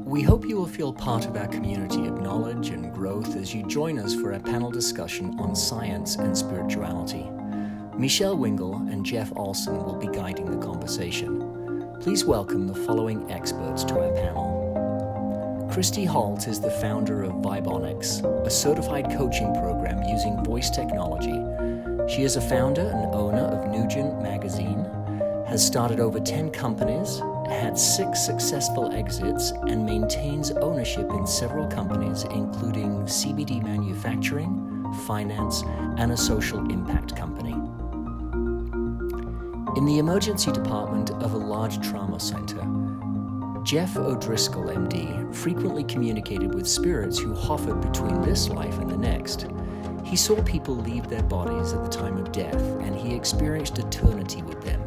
We hope you will feel part of our community of knowledge and growth as you join us for a panel discussion on science and spirituality. Michelle Wingle and Jeff Olson will be guiding the conversation. Please welcome the following experts to our panel. Christy Holt is the founder of Vibonics, a certified coaching program using voice technology. She is a founder and owner of Nugent Magazine, has started over 10 companies, had 6 successful exits, and maintains ownership in several companies, including CBD manufacturing, finance, and a social impact company. In the emergency department of a large trauma center, Jeff O'Driscoll, MD, frequently communicated with spirits who hovered between this life and the next. He saw people leave their bodies at the time of death, and he experienced eternity with them.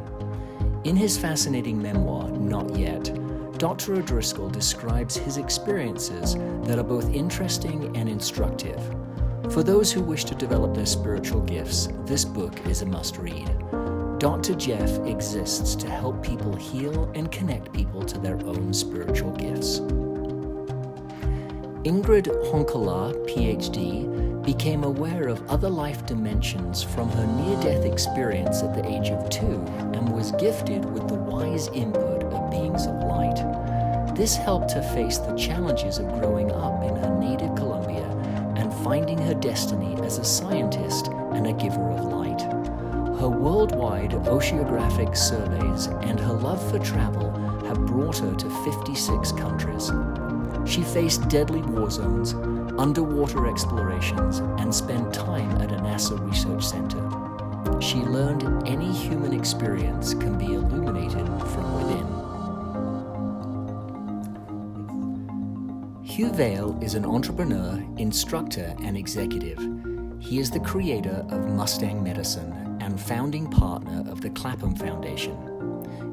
In his fascinating memoir, Not Yet, Dr. O'Driscoll describes his experiences that are both interesting and instructive. For those who wish to develop their spiritual gifts, this book is a must-read. Dr. Jeff exists to help people heal and connect people to their own spiritual gifts. Ingrid Honkola, PhD, became aware of other life dimensions from her near-death experience at the age of 2 and was gifted with the wise input of beings of light. This helped her face the challenges of growing up in her native Colombia and finding her destiny as a scientist and a giver of light. Her worldwide oceanographic surveys and her love for travel have brought her to 56 countries. She faced deadly war zones, underwater explorations, and spent time at a NASA research center. She learned any human experience can be illuminated from within. Hugh Vale is an entrepreneur, instructor, and executive. He is the creator of Mustang Medicine and founding partner of the Clapham Foundation.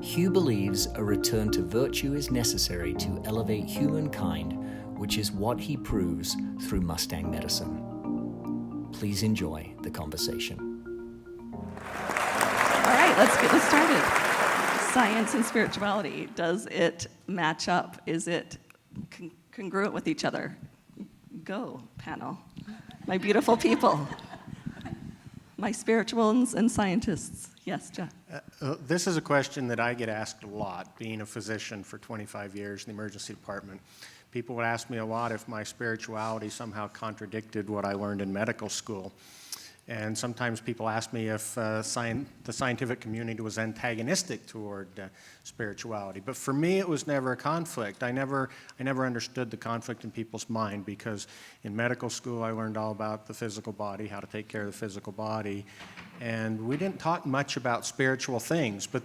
Hugh believes a return to virtue is necessary to elevate humankind, which is what he proves through Mustang Medicine. Please enjoy the conversation. All right, let's get this started. Science and spirituality, does it match up? Is it congruent with each other? Go, panel. My beautiful people. My spirituals and scientists. Yes, Jeff. This is a question that I get asked a lot, being a physician for 25 years in the emergency department. People would ask me a lot if my spirituality somehow contradicted what I learned in medical school. And sometimes people ask me if the scientific community was antagonistic toward spirituality. But for me, it was never a conflict. I never understood the conflict in people's mind, because in medical school, I learned all about the physical body, how to take care of the physical body. And we didn't talk much about spiritual things, but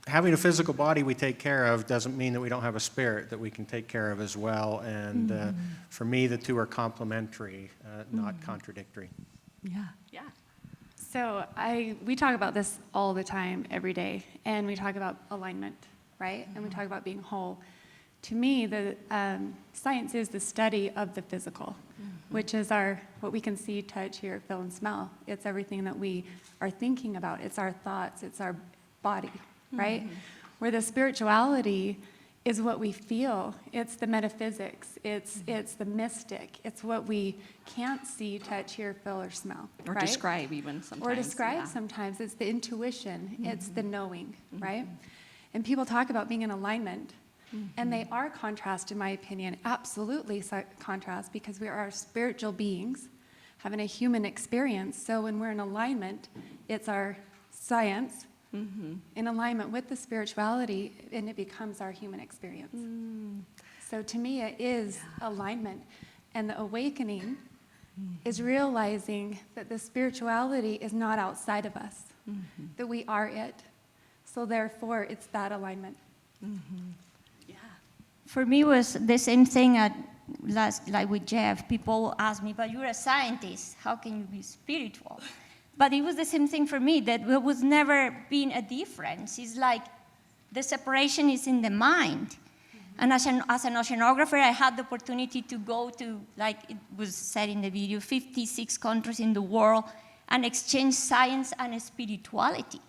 having a physical body we take care of doesn't mean that we don't have a spirit that we can take care of as well. And for me, the two are complementary, not contradictory. Yeah. So we talk about this all the time, every day, and we talk about alignment, right? And we talk about being whole. To me, the science is the study of the physical, which is what we can see, touch, hear, feel, and smell. It's everything that we are thinking about. It's our thoughts. It's our body, right? Where the spirituality is what we feel. It's the metaphysics. It's the mystic. It's what we can't see, touch, hear, feel, or smell. Or right? describe even sometimes. Or describe sometimes. It's the intuition. It's the knowing, right? And people talk about being in alignment. And they are contrast, in my opinion, absolutely contrast, because we are spiritual beings having a human experience. So when we're in alignment, it's our science in alignment with the spirituality, and it becomes our human experience. So to me, it is alignment. And the awakening is realizing that the spirituality is not outside of us, that we are it. So therefore, it's that alignment. For me, it was the same thing like with Jeff. People ask me, but you're a scientist. How can you be spiritual? But it was the same thing for me, that there was never been a difference. It's like the separation is in the mind. And as an oceanographer, I had the opportunity to go to, like it was said in the video, 56 countries in the world and exchange science and spirituality.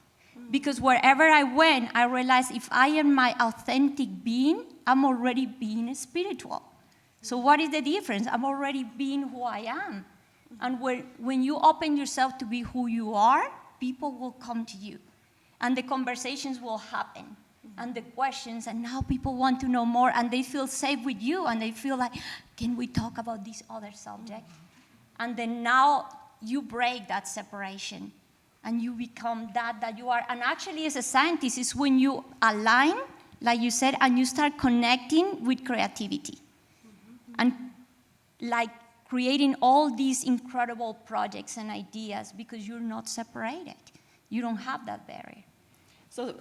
Because wherever I went, I realized if I am my authentic being, I'm already being spiritual. So what is the difference? I'm already being who I am. And when you open yourself to be who you are, people will come to you. And the conversations will happen. And the questions, and now people want to know more, and they feel safe with you, and they feel like, can we talk about this other subject? And then now you break that separation, and you become that you are. And actually, as a scientist, it's when you align, like you said, and you start connecting with creativity. And like creating all these incredible projects and ideas because you're not separated. You don't have that barrier. So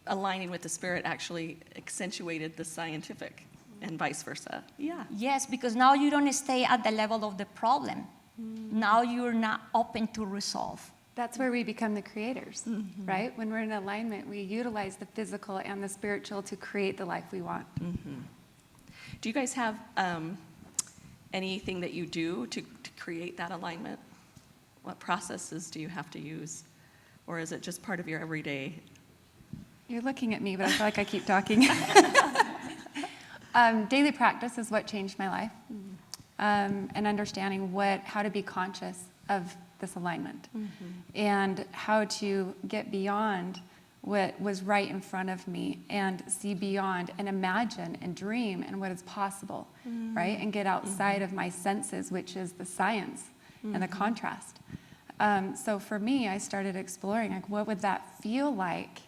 aligning with the Spirit actually accentuated the scientific and vice versa. Yeah. Yes, because now you don't stay at the level of the problem. Now you're not open to resolve. That's where we become the creators, right? When we're in alignment, we utilize the physical and the spiritual to create the life we want. Do you guys have anything that you do to create that alignment? What processes do you have to use? Or is it just part of your everyday? You're looking at me, but I feel like I keep talking. Daily practice is what changed my life, and understanding how to be conscious of this alignment, and how to get beyond what was right in front of me and see beyond and imagine and dream and what is possible, right? And get outside of my senses, which is the science and the contrast. So for me, I started exploring, like, what would that feel like?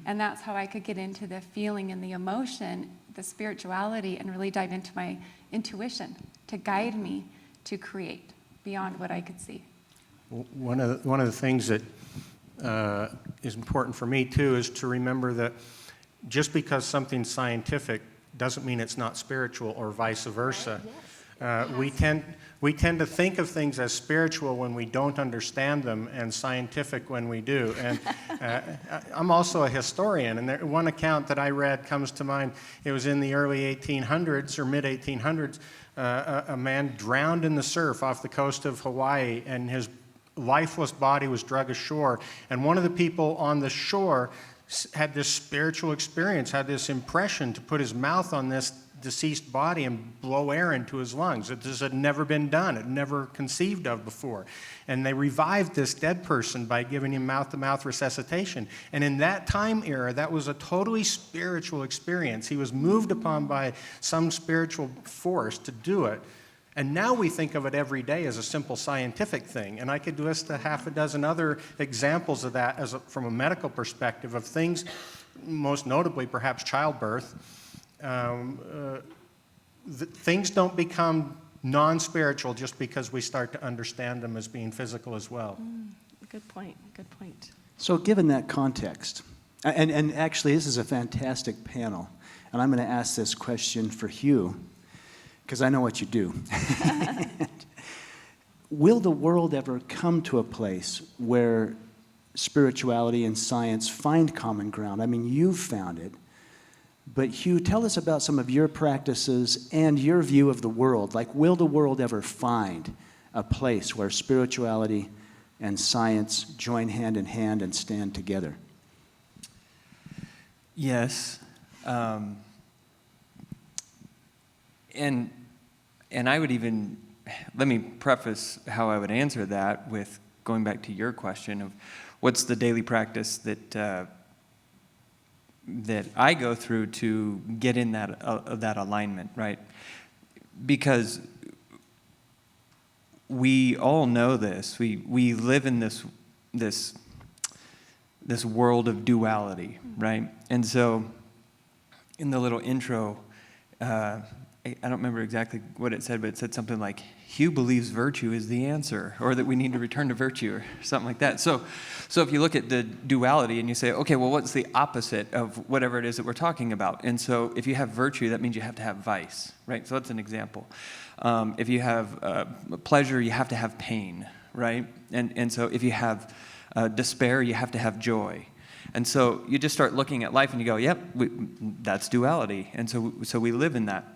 And that's how I could get into the feeling and the emotion, the spirituality, and really dive into my intuition to guide me to create beyond what I could see. One of the things that is important for me, too, is to remember that just because something's scientific doesn't mean it's not spiritual, or vice versa. We tend to think of things as spiritual when we don't understand them, and scientific when we do. And I'm also a historian, and one account that I read comes to mind. It was in the early 1800s or mid-1800s. A man drowned in the surf off the coast of Hawaii, and his lifeless body was dragged ashore. And one of the people on the shore had this spiritual experience, had this impression to put his mouth on this deceased body and blow air into his lungs. This had never been done, it never conceived of before. And they revived this dead person by giving him mouth-to-mouth resuscitation. And in that time era, that was a totally spiritual experience. He was moved upon by some spiritual force to do it. And now we think of it every day as a simple scientific thing. And I could list a half a dozen other examples of that from a medical perspective of things, most notably perhaps childbirth. Things don't become non-spiritual just because we start to understand them as being physical as well. Good point, good point. So given that context, and actually this is a fantastic panel, and I'm going to ask this question for Hugh, because I know what you do. Will the world ever come to a place where spirituality and science find common ground? I mean, you've found it. But Hugh, tell us about some of your practices and your view of the world. Like, will the world ever find a place where spirituality and science join hand in hand and stand together? Yes. And I would even, let me preface how I would answer that with going back to your question of what's the daily practice that I go through to get in that alignment, right? Because we all know this. We live in this world of duality, right? And so in the little intro, I don't remember exactly what it said, but it said something like, Hugh believes virtue is the answer, or that we need to return to virtue, or something like that. So if you look at the duality and you say, okay, well, what's the opposite of whatever it is that we're talking about? And so if you have virtue, that means you have to have vice, right? So that's an example. If you have pleasure, you have to have pain, right? And so if you have despair, you have to have joy. And so you just start looking at life and you go, yep, that's duality. And so we live in that.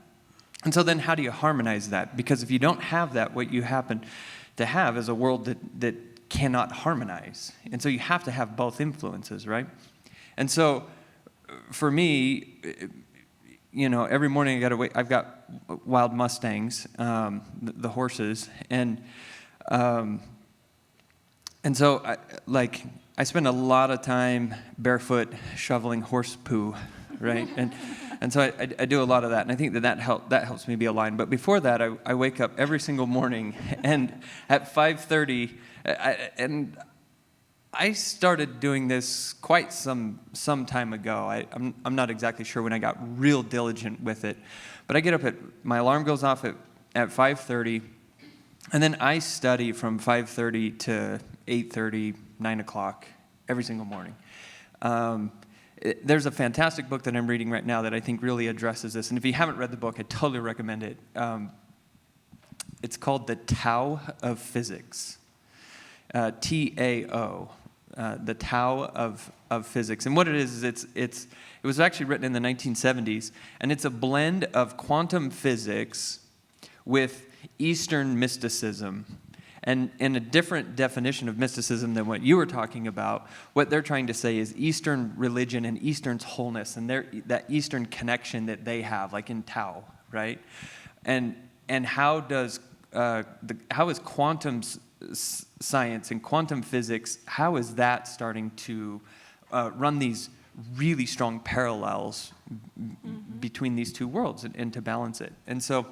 And so then how do you harmonize that? Because if you don't have that, what you happen to have is a world that cannot harmonize. And so you have to have both influences, right? And so for me, every morning I got to wait. I've got wild Mustangs, the horses, and so I spend a lot of time barefoot shoveling horse poo, right? And so I do a lot of that, and I think that helps me be aligned. But before that, I wake up every single morning, and at 5:30, and I started doing this quite some time ago. I'm not exactly sure when I got real diligent with it, but I get up my alarm goes off at 5:30, and then I study from 5:30 to 8:30, 9 o'clock every single morning. There's a fantastic book that I'm reading right now that I think really addresses this, and if you haven't read the book, I totally recommend it. It's called The Tao of Physics, T-A-O, The Tao of Physics. And what it is it was actually written in the 1970s, and it's a blend of quantum physics with Eastern mysticism. And in a different definition of mysticism than what you were talking about, what they're trying to say is Eastern religion and Eastern's wholeness and that Eastern connection that they have, like in Tao, right? And how is quantum science and quantum physics, how is that starting to run these really strong parallels between these two worlds and to balance it? And so,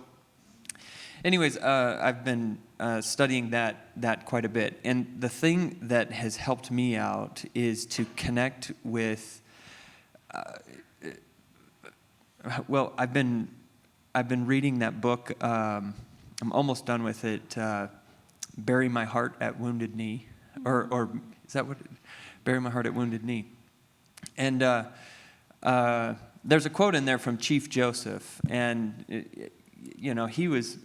anyways, I've been studying that quite a bit, and the thing that has helped me out is to connect with. Well, I've been reading that book. I'm almost done with it. Bury My Heart at Wounded Knee, or is that what? Bury My Heart at Wounded Knee, and there's a quote in there from Chief Joseph, and he was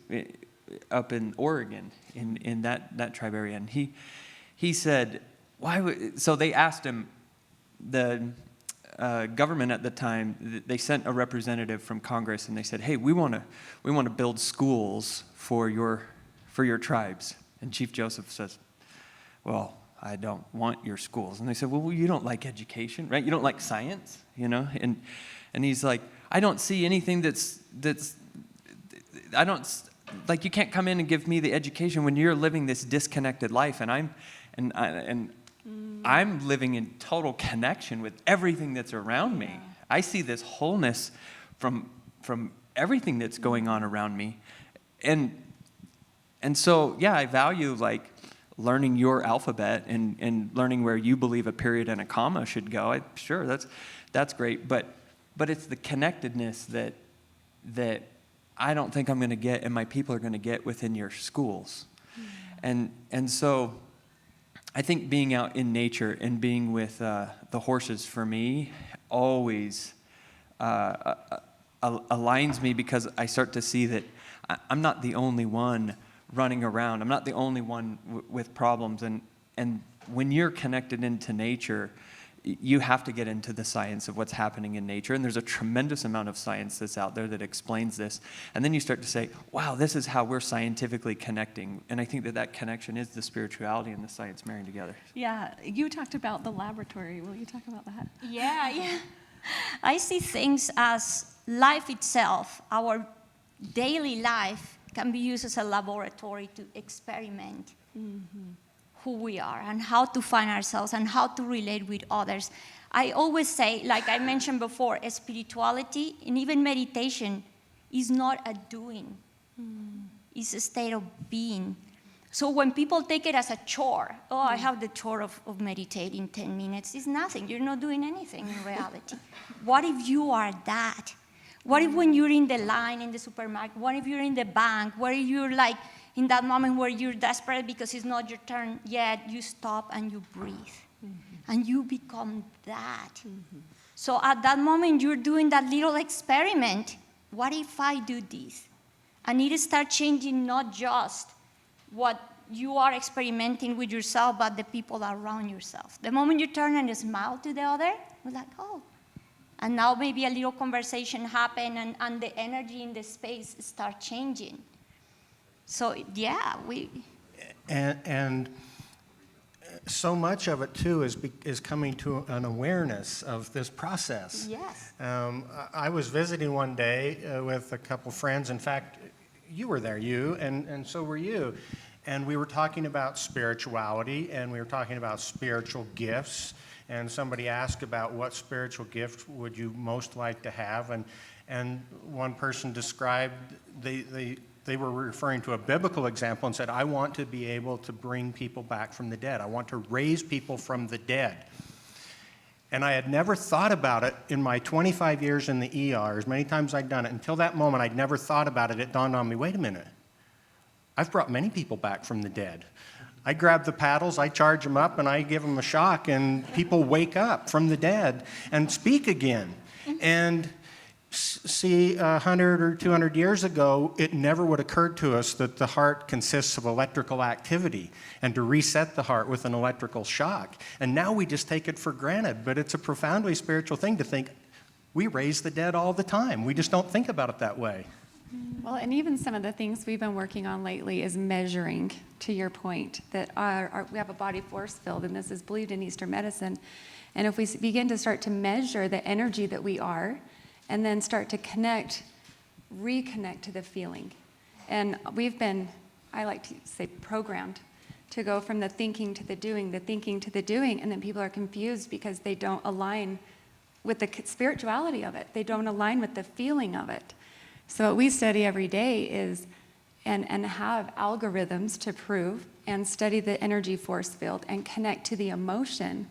up in Oregon in that tribe area, and he said, so they asked him, the government at the time, they sent a representative from Congress, and they said, hey, we want to build schools for your tribes. And Chief Joseph says, well, I don't want your schools. And they said, well, you don't like education, right? You don't like science, And he's like, I don't see anything that's I don't, like, you can't come in and give me the education when you're living this disconnected life, and I'm living in total connection with everything that's around me. I see this wholeness from everything that's going on around me, and so I value learning your alphabet and learning where you believe a period and a comma should go. Sure, that's great, but it's the connectedness that I don't think I'm going to get, and my people are going to get within your schools. And so I think being out in nature and being with the horses, for me, always aligns me, because I start to see that I'm not the only one running around. I'm not the only one with problems. And when you're connected into nature, you have to get into the science of what's happening in nature. And there's a tremendous amount of science that's out there that explains this. And then you start to say, wow, this is how we're scientifically connecting. And I think that connection is the spirituality and the science marrying together. Yeah, you talked about the laboratory. Will you talk about that? Yeah. I see things as life itself. Our daily life can be used as a laboratory to experiment who we are and how to find ourselves and how to relate with others. I always say, like I mentioned before, spirituality and even meditation is not a doing. It's a state of being. So when people take it as a chore, I have the chore of meditating 10 minutes, it's nothing. You're not doing anything in reality. What if you are that? What if when you're in the line in the supermarket, what if you're in the bank, what if you're in that moment where you're desperate because it's not your turn yet, you stop and you breathe. And you become that. So at that moment, you're doing that little experiment. What if I do this? And it starts changing not just what you are experimenting with yourself, but the people around yourself. The moment you turn and smile to the other, we're like, oh. And now maybe a little conversation happen, and the energy in the space start changing. So, yeah, we... And so much of it, too, is coming to an awareness of this process. Yes. I was visiting one day with a couple friends. In fact, you were there, and so were you. And we were talking about spirituality, and we were talking about spiritual gifts. And somebody asked about what spiritual gift would you most like to have. And one person described, they were referring to a biblical example and said, I want to be able to bring people back from the dead. I want to raise people from the dead. And I had never thought about it in my 25 years in the ER, as many times I'd done it. Until that moment, I'd never thought about it. It dawned on me, wait a minute. I've brought many people back from the dead. I grab the paddles, I charge them up, and I give them a shock, and people wake up from the dead and speak again. And see, 100 or 200 years ago, it never would occur to us that the heart consists of electrical activity and to reset the heart with an electrical shock. And now we just take it for granted, but it's a profoundly spiritual thing to think we raise the dead all the time. We just don't think about it that way. Well, and even some of the things we've been working on lately is measuring, to your point, that we have a body force field, and this is believed in Eastern medicine. And if we begin to start to measure the energy that we are, and then start to reconnect to the feeling. And we've been, I like to say, programmed to go from the thinking to the doing, and then people are confused because they don't align with the spirituality of it. They don't align with the feeling of it. So what we study every day is, and have algorithms to prove, and study the energy force field and connect to the emotion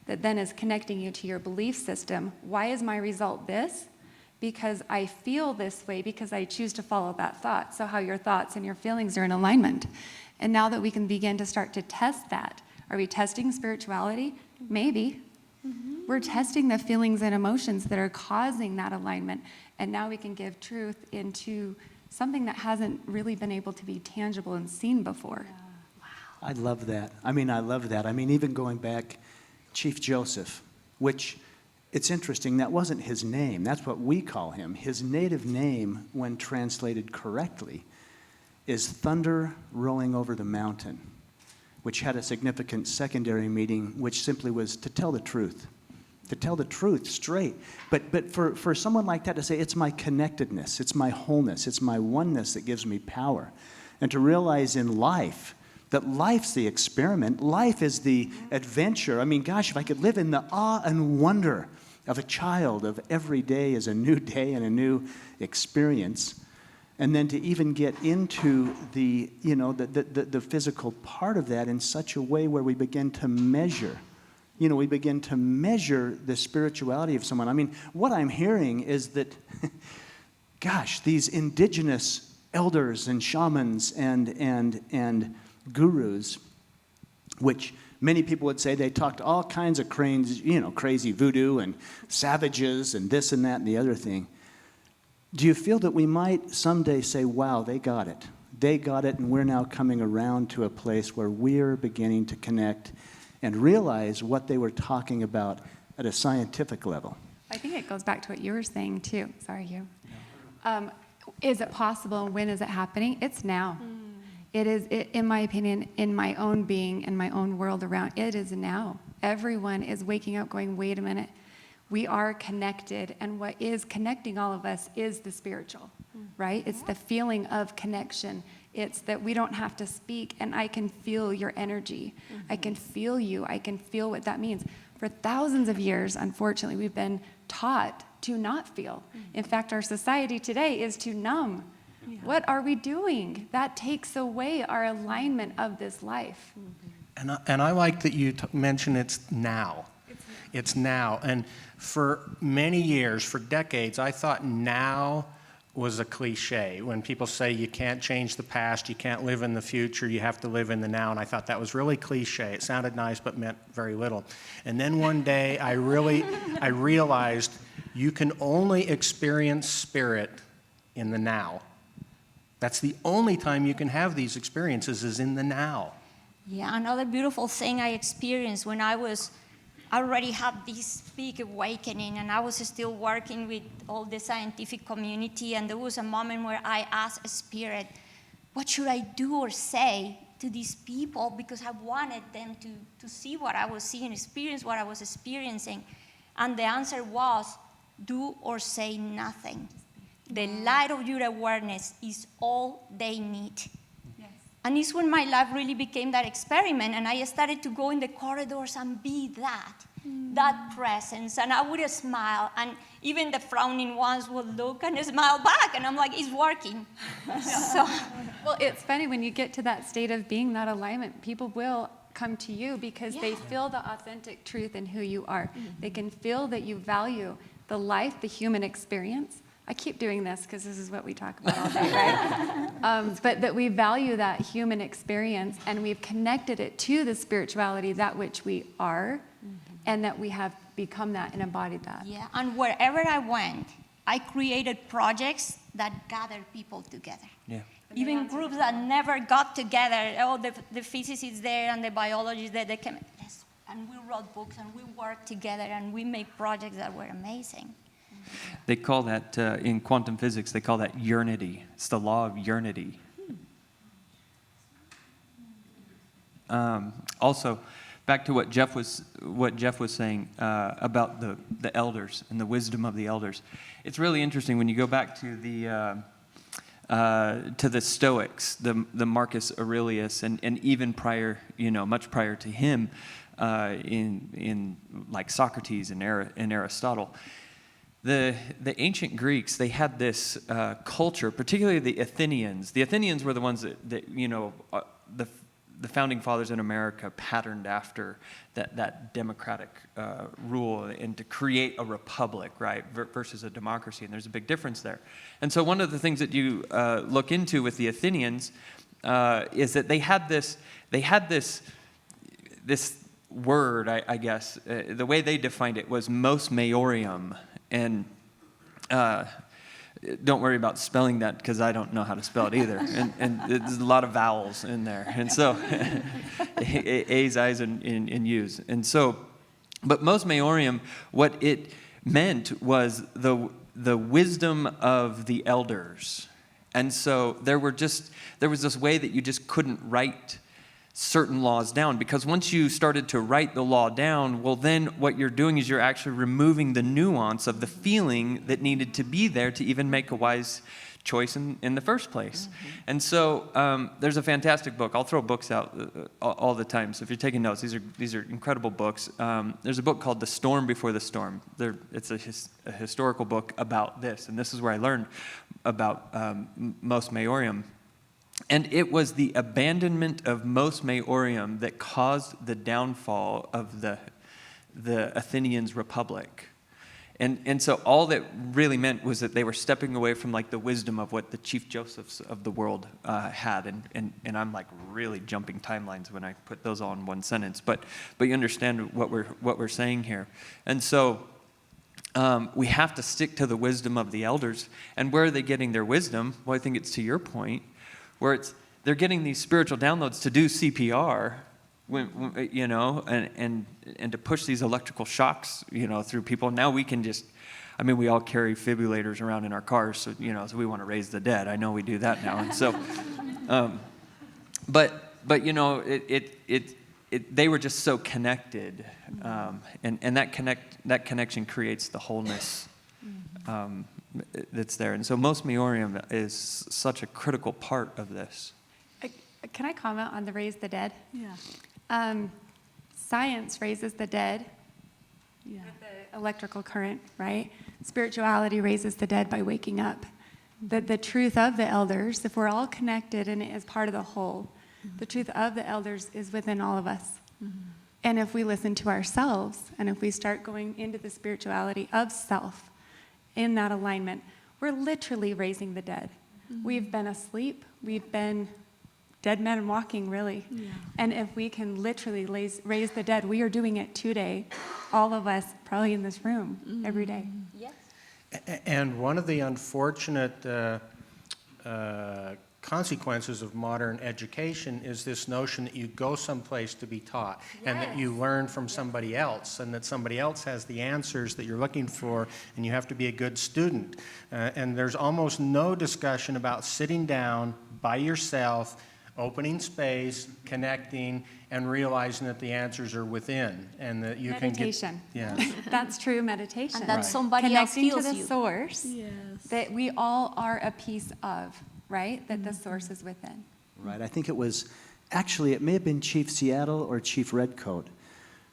that then is connecting you to your belief system. Why is my result this? Because I feel this way, because I choose to follow that thought. So how your thoughts and your feelings are in alignment. And now that we can begin to start to test that, are we testing spirituality? Maybe. We're testing the feelings and emotions that are causing that alignment. And now we can give truth into something that hasn't really been able to be tangible and seen before. I love that. I love that. Even going back, Chief Joseph, which it's interesting, that wasn't his name. That's what we call him. His native name, when translated correctly, is thunder rolling over the mountain, which had a significant secondary meaning, which simply was to tell the truth. To tell the truth straight. But for someone like that to say, it's my connectedness, it's my wholeness, it's my oneness that gives me power. And to realize in life that life's the experiment, life is the adventure. Gosh, if I could live in the awe and wonder of a child, of every day is a new day and a new experience, and then to even get into the physical part of that in such a way where we begin to measure. We begin to measure the spirituality of someone. What I'm hearing is that, gosh, these indigenous elders and shamans and gurus, which many people would say they talked all kinds of crazy voodoo and savages and this and that and the other thing. Do you feel that we might someday say, wow, they got it. They got it, and we're now coming around to a place where we're beginning to connect and realize what they were talking about at a scientific level? I think it goes back to what you were saying, too. Sorry, you. Is it possible, and when is it happening? It's now. It is, in my opinion, in my own being, in my own world around, it is now. Everyone is waking up going, wait a minute, we are connected, and what is connecting all of us is the spiritual, right? It's the feeling of connection. It's that we don't have to speak, and I can feel your energy. I can feel you. I can feel what that means. For thousands of years, unfortunately, we've been taught to not feel. In fact, our society today is to numb. What are we doing? That takes away our alignment of this life. And I like that you mention it's now. It's now. And for many years, for decades, I thought now was a cliche. When people say you can't change the past, you can't live in the future, you have to live in the now, and I thought that was really cliche. It sounded nice but meant very little. And then one day I realized you can only experience spirit in the now. That's the only time you can have these experiences is in the now. Yeah, another beautiful thing I experienced when I already had this big awakening, and I was still working with all the scientific community, and there was a moment where I asked Spirit, what should I do or say to these people because I wanted them to see what I was seeing, experience what I was experiencing. And the answer was, do or say nothing. The light of your awareness is all they need. Yes. And it's when my life really became that experiment, and I started to go in the corridors and be that presence. And I would smile, and even the frowning ones would look and smile back, and I'm like, it's working. So, Well, it's funny when you get to that state of being that alignment, people will come to you because they feel the authentic truth in who you are. They can feel that you value the life, the human experience. I keep doing this because this is what we talk about all day, right? But that we value that human experience and we've connected it to the spirituality, that which we are, and that we have become that and embodied that. yeah, and wherever I went, I created projects that gathered people together. Yeah. Even groups that never got together. Oh, the physicists there and the biologists there, they came. Yes, and we wrote books and we worked together and we made projects that were amazing. They call that, in quantum physics, they call that yearnity. It's the law of yearnity. Also, back to what Jeff was saying about the elders and the wisdom of the elders. It's really interesting when you go back to the Stoics, the Marcus Aurelius, and even prior, much prior to him, in like Socrates and Aristotle. The ancient Greeks, they had this culture, particularly the Athenians. The Athenians were the ones that the founding fathers in America patterned after that democratic rule and to create a republic, right, versus a democracy. And there's a big difference there. And so one of the things that you look into with the Athenians is that they had this word, I guess. The way they defined it was mos meorium. And don't worry about spelling that because I don't know how to spell it either. And there's a lot of vowels in there. And so A's, I's, and U's. And so, but mos meorium, what it meant was the wisdom of the elders. And so there was this way that you just couldn't write certain laws down, because once you started to write the law down, well, then what you're doing is you're actually removing the nuance of the feeling that needed to be there to even make a wise choice in the first place. Mm-hmm. And so there's a fantastic book. I'll throw books out all the time. So if you're taking notes, these are incredible books. There's a book called The Storm Before the Storm. It's a historical book about this, and this is where I learned about mos meorium. And it was the abandonment of mos meorium that caused the downfall of the Athenians' republic. And so all that really meant was that they were stepping away from like the wisdom of what the Chief Josephs of the world had. And I'm like really jumping timelines when I put those all in one sentence. But you understand what we're saying here. And so we have to stick to the wisdom of the elders. And where are they getting their wisdom? Well, I think it's to your point, where they're getting these spiritual downloads to do CPR, and to push these electrical shocks, through people. Now we can we all carry defibrillators around in our cars, so we want to raise the dead. I know we do that now, and so, but they were just so connected, and that connection creates the wholeness. That's there. And so mos meorium is such a critical part of this. Can I comment on the raise the dead? Yeah. Science raises the dead Yeah. with the electrical current, right? Spirituality raises the dead by waking up. The truth of the elders, if we're all connected and as part of the whole, the truth of the elders is within all of us. And if we listen to ourselves, and if we start going into the spirituality of self, in that alignment, we're literally raising the dead. We've been asleep. We've been dead men walking, really. Yeah. And if we can literally raise the dead, we are doing it today, all of us probably in this room, every day. Yes. And one of the unfortunate consequences of modern education is this notion that you go someplace to be taught, and that you learn from somebody else, and that somebody else has the answers that you're looking for, and you have to be a good student. And there's almost no discussion about sitting down by yourself opening space, connecting, and realizing that the answers are within, and that you can get... Meditation. Yeah. That's true meditation. And that somebody else Connecting to heals the you. source that we all are a piece of, right? That the source is within. Right, I think it was, actually, it may have been Chief Seattle or Chief Redcoat,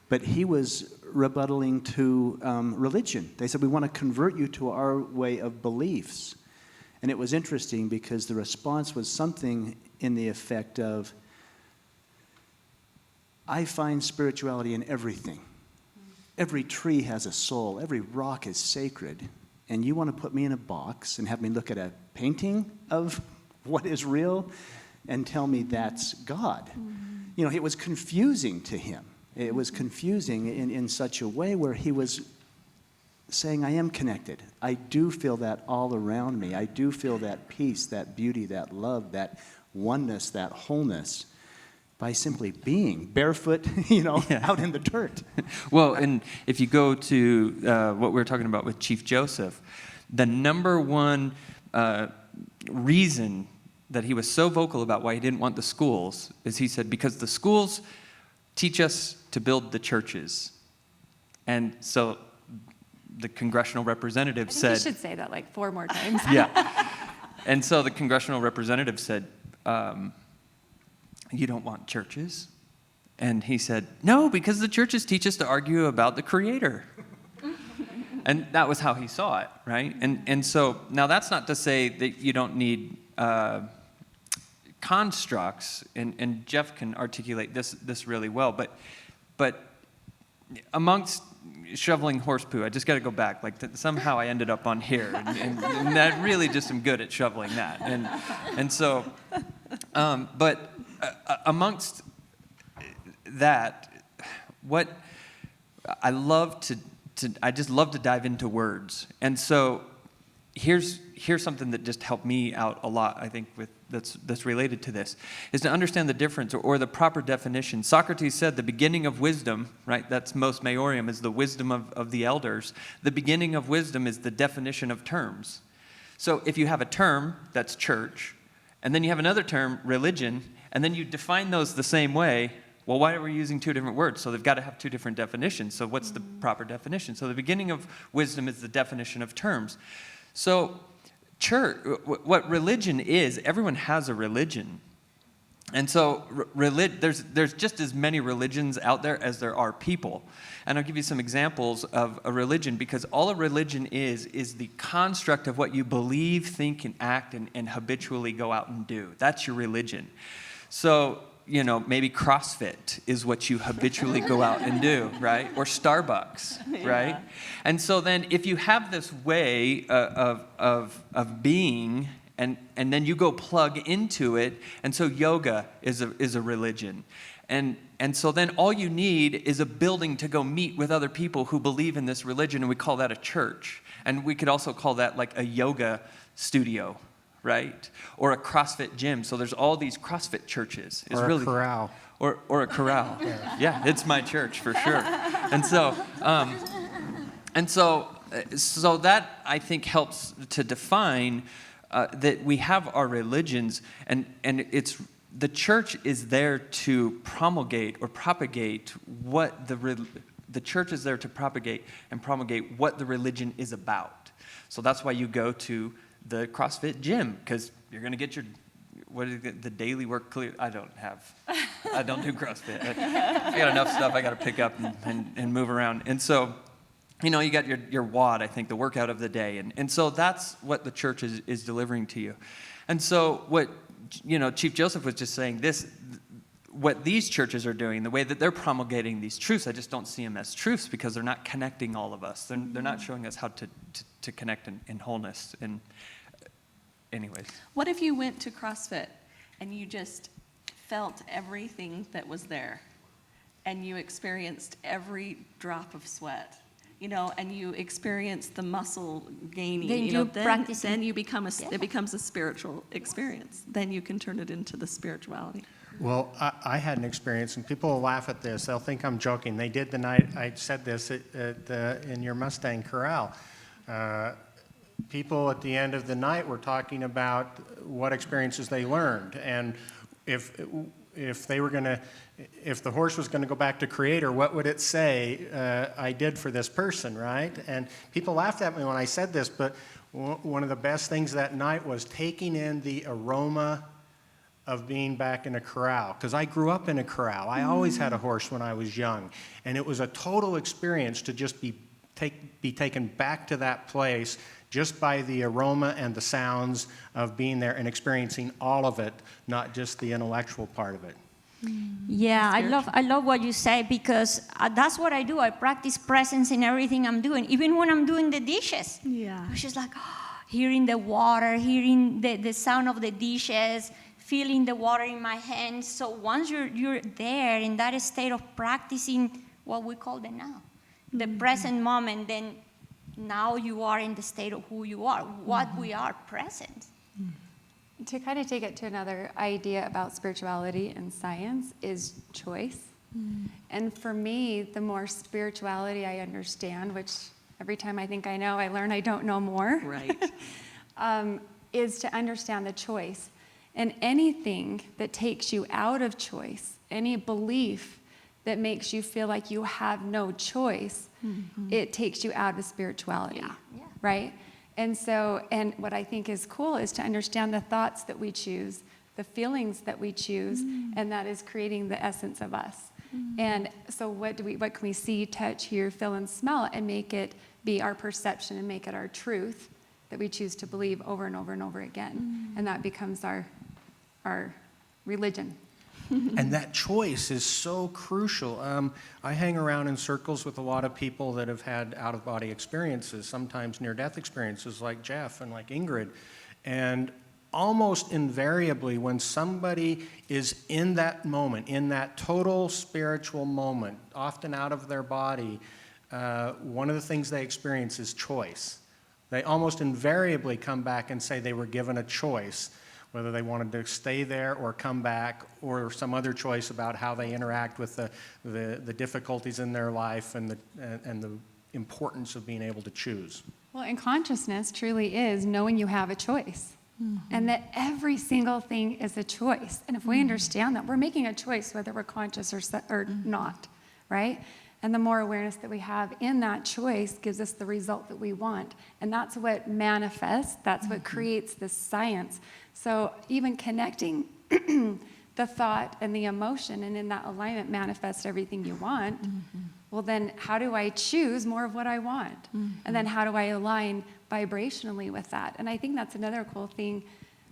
but he was rebuttaling to religion. They said, we want to convert you to our way of beliefs. And it was interesting because the response was something in the effect of, I find spirituality in everything. Every tree has a soul. Every rock is sacred. And you want to put me in a box and have me look at a painting of what is real and tell me that's God. You know, it was confusing to him. It was confusing in such a way where he was saying, I am connected. I do feel that all around me. I do feel that peace, that beauty, that love, that oneness, that wholeness by simply being barefoot, out in the dirt. Well, and if you go to what we were talking about with Chief Joseph, the number one reason that he was so vocal about why he didn't want the schools is he said, because the schools teach us to build the churches. And so the congressional representative I think said... you should say that like 4 more times. Yeah. And so the congressional representative said, you don't want churches? And he said, no, because the churches teach us to argue about the Creator. And that was how he saw it, right? And so now that's not to say that you don't need constructs, and Jeff can articulate this really well, but amongst shoveling horse poo, I just got to go back. Somehow I ended up on here, and I really just am good at shoveling that. And so, but amongst that, what I love I just love to dive into words. And so here's something that just helped me out a lot, I think, that's related to this, is to understand the difference or the proper definition. Socrates said the beginning of wisdom, right, that's mos maiorum, is the wisdom of the elders. The beginning of wisdom is the definition of terms. So if you have a term, that's church, and then you have another term, religion, and then you define those the same way, well, why are we using 2 different words? So they've got to have 2 different definitions. So what's the proper definition? So the beginning of wisdom is the definition of terms. So church, what religion is, everyone has a religion. And so there's just as many religions out there as there are people. And I'll give you some examples of a religion, because all a religion is the construct of what you believe, think, and act, and habitually go out and do. That's your religion. So, maybe CrossFit is what you habitually go out and do, right? Or Starbucks, right? Yeah. And so then if you have this way of being, and then you go plug into it, and so yoga is a religion. And so then all you need is a building to go meet with other people who believe in this religion, and we call that a church. And we could also call that like a yoga studio, right? Or a CrossFit gym. So there's all these CrossFit churches. It's Or really, a corral. Or a corral. Yeah, it's my church for sure. And so that I think helps to define that we have our religions, and it's the church is there to promulgate or propagate what the church is there to propagate and promulgate what the religion is about. So that's why you go to the CrossFit gym, because you're going to get the daily work clear. I don't do CrossFit. I got enough stuff I got to pick up and move around. And so, you got your WOD, I think, the workout of the day. And so that's what the church is delivering to you. And so what, Chief Joseph was just saying, what these churches are doing, the way that they're promulgating these truths, I just don't see them as truths, because they're not connecting all of us. They're not showing us how to connect in wholeness. And anyways. What if you went to CrossFit and you just felt everything that was there, and you experienced every drop of sweat, and you experienced the muscle gaining, then you become it becomes a spiritual experience. Then you can turn it into the spirituality. Well, I had an experience, and people will laugh at this. They'll think I'm joking. They did the night I said this in your Mustang Corral. People at the end of the night were talking about what experiences they learned. And if they were going to, if the horse was going to go back to Creator, what would it say I did for this person, right? And people laughed at me when I said this, but one of the best things that night was taking in the aroma of being back in a corral, because I grew up in a corral. I always had a horse when I was young, and it was a total experience to just be taken back to that place just by the aroma and the sounds of being there and experiencing all of it, not just the intellectual part of it. Yeah, I love what you say, because that's what I do. I practice presence in everything I'm doing, even when I'm doing the dishes. Yeah. It's just like hearing the water, hearing the sound of the dishes, feeling the water in my hands. So once you're there in that state of practicing what we call the now, the present moment, then now you are in the state of who you are, what we are, present. To kind of take it to another idea about spirituality and science is choice. And for me, the more spirituality I understand, which every time I think I know, I learn I don't know more, Right. is to understand the choice. And anything that takes you out of choice, any belief that makes you feel like you have no choice, it takes you out of spirituality, right? And so, and what I think is cool is to understand the thoughts that we choose, the feelings that we choose, and that is creating the essence of us. And so what can we see, touch, hear, feel, and smell, and make it be our perception and make it our truth that we choose to believe over and over and over again. And that becomes our religion. And that choice is so crucial. I hang around in circles with a lot of people that have had out-of-body experiences, sometimes near-death experiences like Jeff and like Ingrid. And almost invariably, when somebody is in that moment, in that total spiritual moment, often out of their body, one of the things they experience is choice. They almost invariably come back and say they were given a choice, whether they wanted to stay there or come back, or some other choice about how they interact with the difficulties in their life and the importance of being able to choose. Well, and consciousness truly is knowing you have a choice. And that every single thing is a choice. And if we understand that, we're making a choice whether we're conscious or not, right? And the more awareness that we have in that choice gives us the result that we want. And that's what manifests, that's what creates this science. So even connecting the thought and the emotion, and in that alignment manifests everything you want, well then how do I choose more of what I want? And then how do I align vibrationally with that? And I think that's another cool thing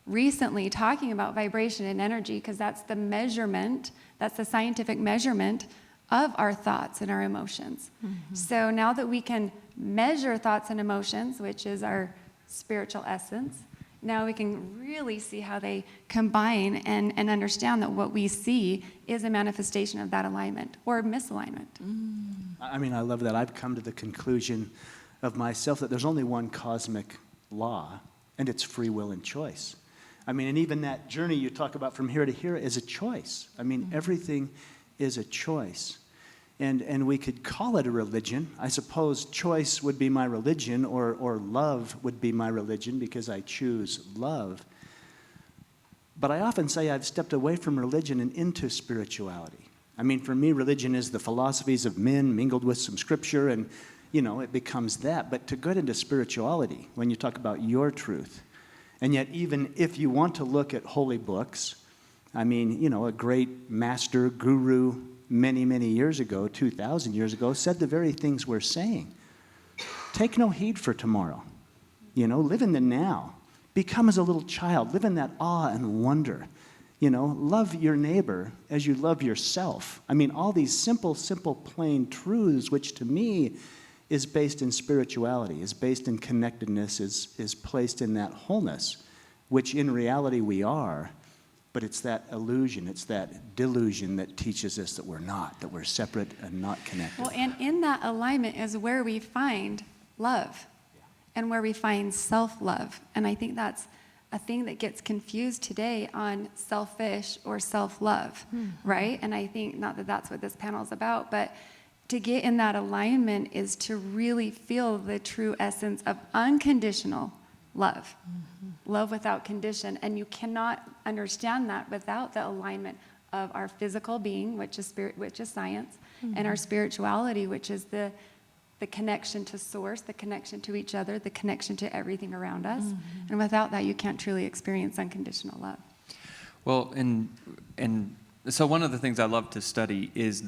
recently, talking about vibration and energy, because that's the measurement, that's the scientific measurement of our thoughts and our emotions. So now that we can measure thoughts and emotions, which is our spiritual essence, now we can really see how they combine and understand that what we see is a manifestation of that alignment or misalignment. I mean, I love that. I've come to the conclusion of myself that there's only one cosmic law, and it's free will and choice. I mean, and even that journey you talk about from here to here is a choice. I mean, everything is a choice. And we could call it a religion. I suppose choice would be my religion, or love would be my religion, because I choose love. But I often say I've stepped away from religion and into spirituality. I mean, for me, religion is the philosophies of men mingled with some scripture, and, you know, it becomes that. But to get into spirituality, when you talk about your truth, and yet even if you want to look at holy books, I mean, you know, a great master, guru, many, many years ago, 2,000 years ago, said the very things we're saying. Take no heed for tomorrow. You know, live in the now. Become as a little child. Live in that awe and wonder. You know, love your neighbor as you love yourself. I mean, all these simple, plain truths, which to me is based in spirituality, is based in connectedness, is placed in that wholeness, which in reality we are. But it's that illusion, it's that delusion that teaches us that we're not, that we're separate and not connected. Well, and in that alignment is where we find love and where we find self-love. And I think that's a thing that gets confused today on selfish or self-love, right? And I think, not that that's what this panel is about, but to get in that alignment is to really feel the true essence of unconditional love. Love without condition. And you cannot understand that without the alignment of our physical being, which is spirit, which is science, and our spirituality, which is the connection to source, the connection to each other, the connection to everything around us. And without that, you can't truly experience unconditional love. Well, and so one of the things I love to study is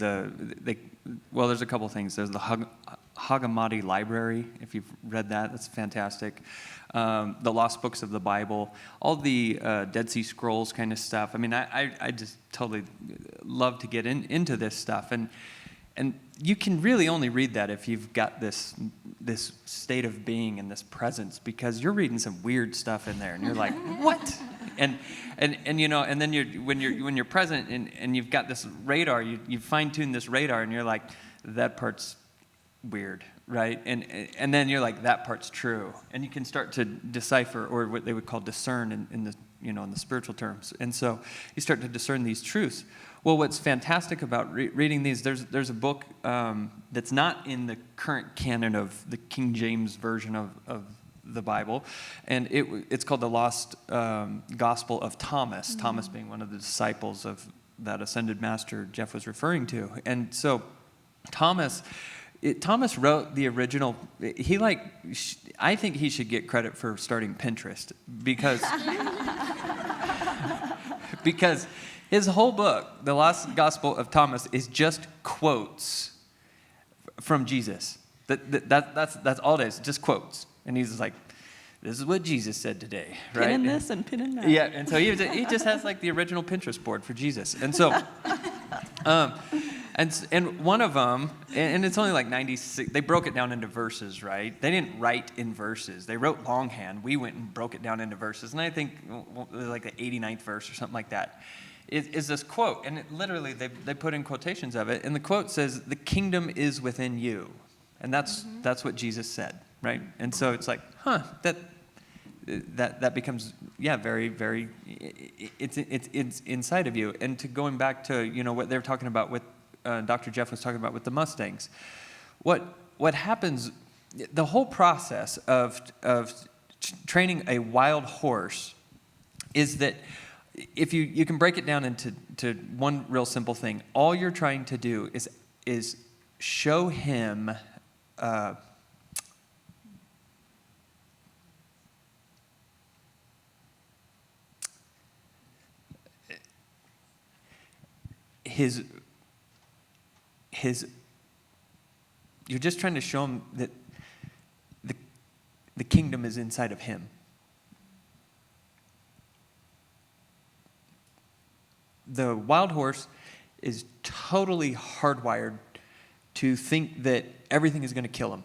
well, there's a couple things. There's the Hag Hammadi Library, if you've read that, that's fantastic. The Lost Books of the Bible, all the Dead Sea Scrolls kind of stuff. I mean, I just totally love to get into this stuff. And you can really only read that if you've got this state of being and this presence, because you're reading some weird stuff in there, and you're like, what? And you know, and then when you're present and you've got this radar, you fine tune this radar, and you're like, that part's weird, right? And then you're like, that part's true, and you can start to decipher, or what they would call discern in the spiritual terms. And so you start to discern these truths. Well, what's fantastic about reading these, there's a book that's not in the current canon of the King James version of the Bible, and it's called The Lost Gospel of Thomas, Thomas being one of the disciples of that ascended master Jeff was referring to. And so Thomas wrote the original. I think he should get credit for starting Pinterest, because his whole book, The Lost Gospel of Thomas, is just quotes from Jesus. That's all it is, just quotes. And he's like, this is what Jesus said today, right? Pin in this and pin in that. Yeah, and so he just has like the original Pinterest board for Jesus. And so, and one of them, and it's only like 96, they broke it down into verses, right? They didn't write in verses. They wrote longhand. We went and broke it down into verses. And I think like the 89th verse or something like that is this quote. And it literally, they put in quotations of it. And the quote says, the kingdom is within you. And that's what Jesus said, right? And so it's like, that becomes, very, very, it's inside of you. And to going back to, what they were talking about with, Dr. Jeff was talking about with the Mustangs, what happens, the whole process of training a wild horse is that if you can break it down into one real simple thing, all you're trying to do is show him you're just trying to show him that the kingdom is inside of him. The wild horse is totally hardwired to think that everything is going to kill him.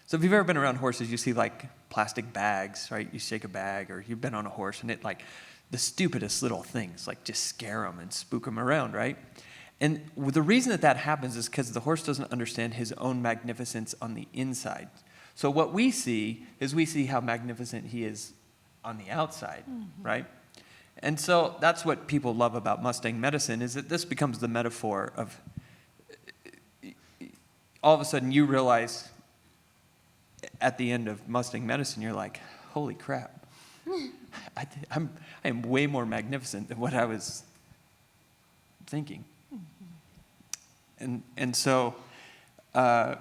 So if you've ever been around horses, you see like plastic bags, right? You shake a bag, or you've been on a horse and it like the stupidest little things like just scare them and spook them around, right? And the reason that happens is because the horse doesn't understand his own magnificence on the inside. So what we see how magnificent he is on the outside, right? And so that's what people love about Mustang medicine, is that this becomes the metaphor of all of a sudden you realize at the end of Mustang medicine, you're like, holy crap, I am way more magnificent than what I was thinking. And so now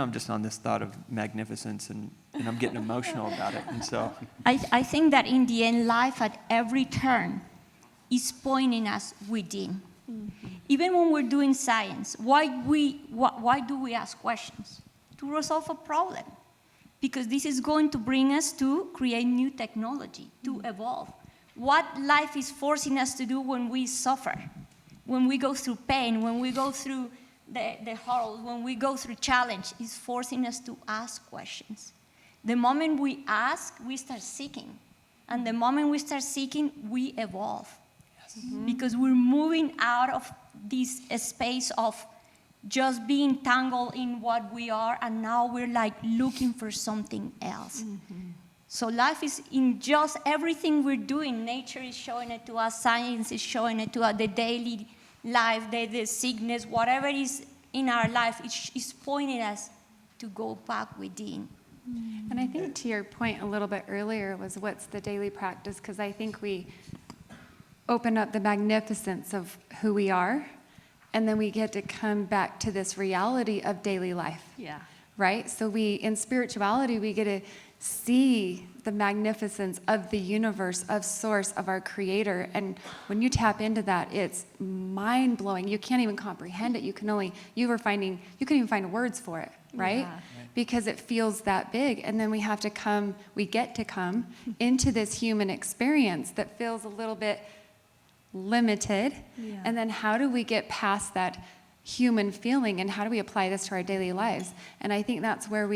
I'm just on this thought of magnificence, and I'm getting emotional about it. And so I think that in the end, life at every turn is pointing us within. Even when we're doing science, why do we ask questions? To resolve a problem. Because this is going to bring us to create new technology, to evolve. What life is forcing us to do when we suffer, when we go through pain, when we go through the horrors, when we go through challenge, is forcing us to ask questions. The moment we ask, we start seeking. And the moment we start seeking, we evolve. Yes. Because we're moving out of this space of just being tangled in what we are, and now we're like looking for something else. So life is in just everything we're doing. Nature is showing it to us, science is showing it to us, the daily life, the sickness, whatever is in our life, is pointing us to go back within And I think to your point a little bit earlier was what's the daily practice? Because I think we open up the magnificence of who we are, and then we get to come back to this reality of daily life. Yeah. Right? So in spirituality, we get to see the magnificence of the universe, of source, of our creator. And when you tap into that, it's mind blowing. You can't even comprehend it. You couldn't even find words for it, right? Yeah. Because it feels that big. And then we get to come into this human experience that feels a little bit limited. Yeah. And then how do we get past that human feeling, and how do we apply this to our daily lives? And I think that's where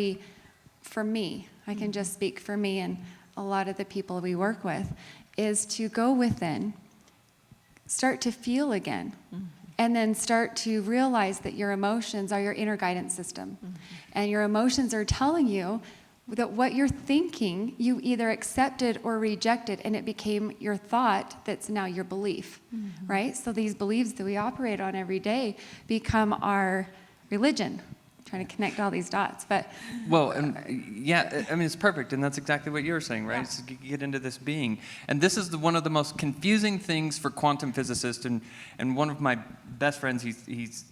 for me, I can just speak for me and a lot of the people we work with, is to go within, start to feel again, and then start to realize that your emotions are your inner guidance system. And your emotions are telling you that what you're thinking, you either accepted or rejected, and it became your thought that's now your belief, right? So these beliefs that we operate on every day become our religion. Trying to connect all these dots, but Well, and yeah, I mean, it's perfect, and that's exactly what you were saying, right? Yeah. It's to get into this being. And this is one of the most confusing things for quantum physicists, and one of my best friends, he's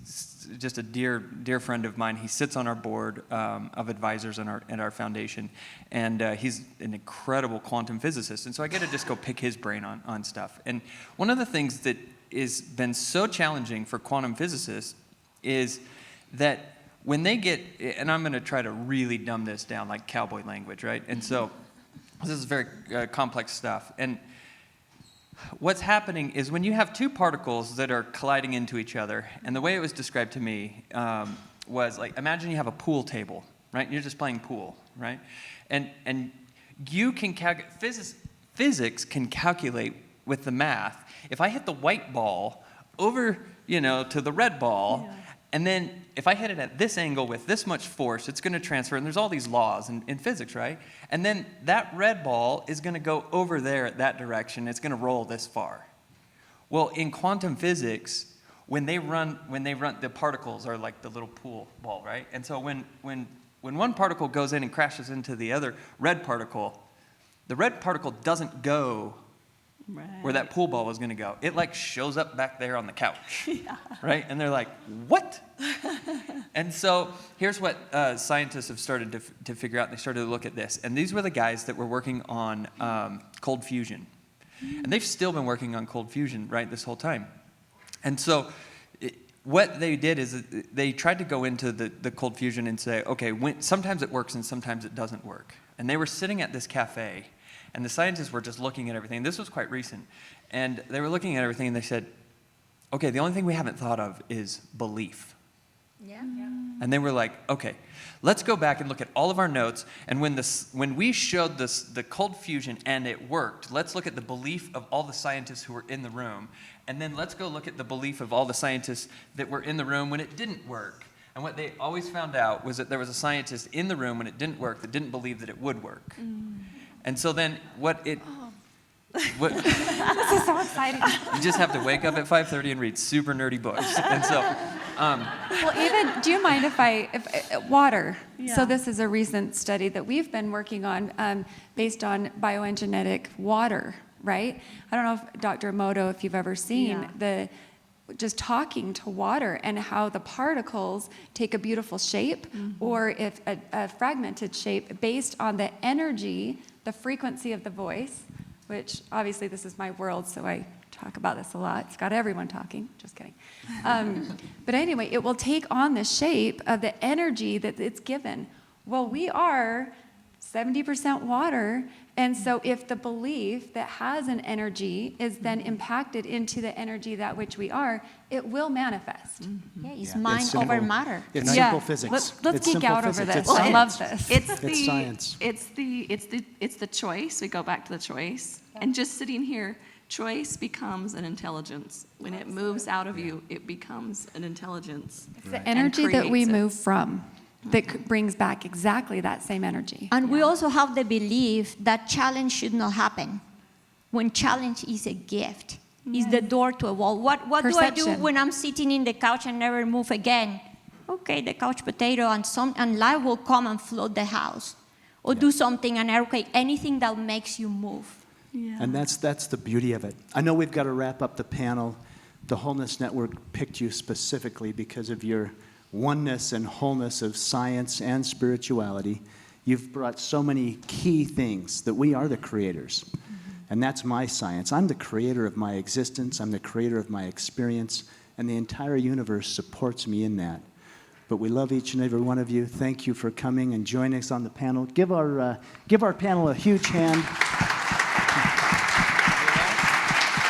just a dear friend of mine. He sits on our board of advisors in our foundation, and he's an incredible quantum physicist, and so I get to just go pick his brain on stuff. And one of the things that has been so challenging for quantum physicists is that when they get, and I'm going to try to really dumb this down like cowboy language, right? And so this is very complex stuff. And what's happening is when you have two particles that are colliding into each other, and the way it was described to me was like, imagine you have a pool table, right? You're just playing pool, right? And you can calculate, physics can calculate with the math. If I hit the white ball over, to the red ball, Yeah. and then if I hit it at this angle with this much force, it's going to transfer. And there's all these laws in physics, right? And then that red ball is going to go over there at that direction. It's going to roll this far. Well, in quantum physics, when they run, the particles are like the little pool ball, right? And so when one particle goes in and crashes into the other red particle, the red particle doesn't go Right. where that pool ball was going to go. It like shows up back there on the couch, Yeah. right? And they're like, what? And so here's what scientists have started to figure out. They started to look at this. And these were the guys that were working on cold fusion. And they've still been working on cold fusion, right, this whole time. And so what they did is they tried to go into the cold fusion and say, okay, sometimes it works and sometimes it doesn't work. And they were sitting at this cafe, and the scientists were just looking at everything. This was quite recent. And they were looking at everything, and they said, okay, the only thing we haven't thought of is belief. Yeah. And they were like, okay, let's go back and look at all of our notes. And when we showed the cold fusion and it worked, let's look at the belief of all the scientists who were in the room. And then let's go look at the belief of all the scientists that were in the room when it didn't work. And what they always found out was that there was a scientist in the room when it didn't work that didn't believe that it would work. And so then this is so exciting. you just have to wake up at 5:30 and read super nerdy books. And so, Well, even, do you mind if water? Yeah. So this is a recent study that we've been working on based on bioenginetic water, right? I don't know if Dr. Emoto, if you've ever seen just talking to water and how the particles take a beautiful shape or if a fragmented shape based on the energy, the frequency of the voice, which obviously this is my world, so I talk about this a lot. It's got everyone talking. Just kidding. But anyway, it will take on the shape of the energy that it's given. Well, we are 70% water, and so if the belief that has an energy is then impacted into the energy that which we are, it will manifest. Yeah, it's Yeah. mind It's over simple. matter. It's Yeah. simple physics. Let's It's geek simple out over physics. this. It's I love science. this. It's science. It's the choice. We go back to the choice. And just sitting here, choice becomes an intelligence. When it moves out of you, it becomes an intelligence. It's the energy that we creates it. move from that brings back exactly that same energy. And we also have the belief that challenge should not happen. When challenge is a gift, is the door to a wall. What do I do Perception. when I'm sitting in the couch and never move again? Okay, the couch potato and life will come and flood the house. or do something, and okay, anything that makes you move. Yeah. And that's the beauty of it. I know we've got to wrap up the panel. The Wholeness Network picked you specifically because of your oneness and wholeness of science and spirituality. You've brought so many key things that we are the creators. And that's my science. I'm the creator of my existence. I'm the creator of my experience. And the entire universe supports me in that. But we love each and every one of you. Thank you for coming and joining us on the panel. Give our panel a huge hand.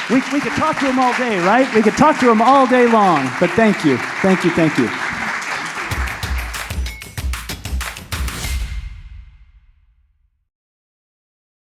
We could talk to them all day, right? We could talk to them all day long. But thank you. Thank you. Thank you.